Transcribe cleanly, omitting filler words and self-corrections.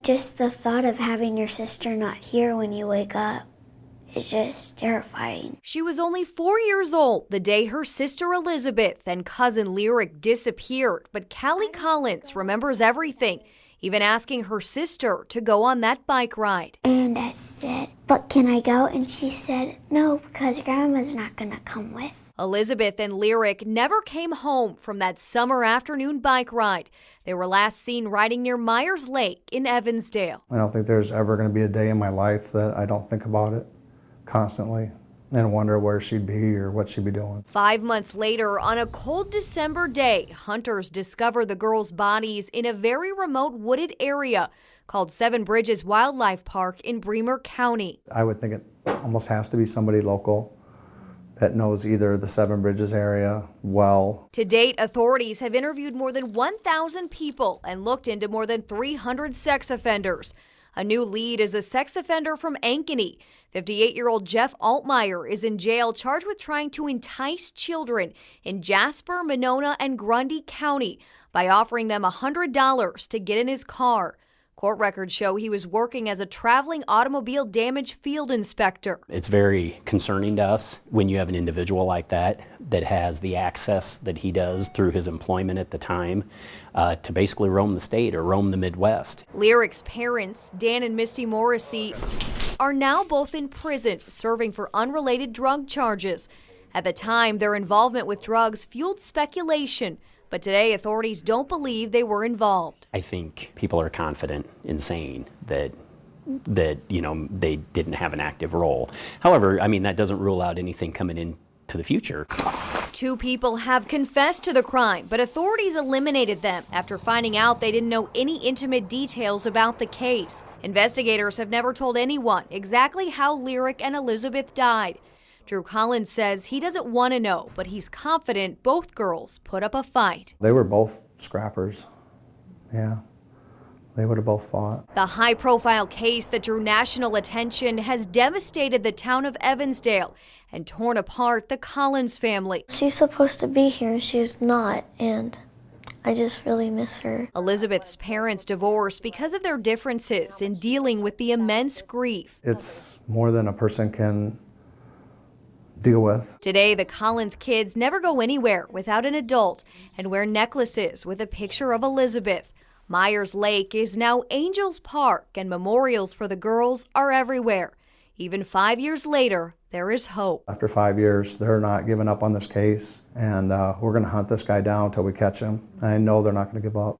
Just the thought of having your sister not here when you wake up is just terrifying. She was only 4 years old the day her sister Elizabeth and cousin Lyric disappeared, but Callie Collins remembers everything, even asking her sister to go on that bike ride. And I said, "But can I go?" And she said, "No, because Grandma's not gonna come with." Elizabeth and Lyric never came home from that summer afternoon bike ride. They were last seen riding near Myers Lake in Evansdale. I don't think there's ever going to be a day in my life that I don't think about it constantly and wonder where she'd be or what she'd be doing. 5 months later, on a cold December day, hunters discovered the girls' bodies in a very remote wooded area called Seven Bridges Wildlife Park in Bremer County. I would think it almost has to be somebody local that knows either the Seven Bridges area well. To date, authorities have interviewed more than 1,000 people and looked into more than 300 sex offenders. A new lead is a sex offender from Ankeny. 58-year-old Jeff Altmeyer is in jail charged with trying to entice children in Jasper, Monona, and Grundy County by offering them $100 to get in his car. Court records show he was working as a traveling automobile damage field inspector. It's very concerning to us when you have an individual like that that has the access that he does through his employment at the time to basically roam the state or roam the Midwest. Lyric's parents, Dan and Misty Morrissey, are now both in prison serving for unrelated drug charges. At the time, their involvement with drugs fueled speculation. But today, authorities don't believe they were involved. I think people are confident in saying that they didn't have an active role. However, I mean, that doesn't rule out anything coming into the future. 2 people have confessed to the crime, but authorities eliminated them after finding out they didn't know any intimate details about the case. Investigators have never told anyone exactly how Lyric and Elizabeth died. Drew Collins says he doesn't want to know, but he's confident both girls put up a fight. They were both scrappers. Yeah, they would have both fought. The high-profile case that drew national attention has devastated the town of Evansdale and torn apart the Collins family. She's supposed to be here, she's not, and I just really miss her. Elizabeth's parents divorced because of their differences in dealing with the immense grief. It's more than a person can deal with. Today, the Collins kids never go anywhere without an adult and wear necklaces with a picture of Elizabeth. Myers Lake is now Angels Park, and memorials for the girls are everywhere. Even 5 years later, there is hope. After 5 years, they're not giving up on this case, and we're going to hunt this guy down until we catch him. And I know they're not going to give up.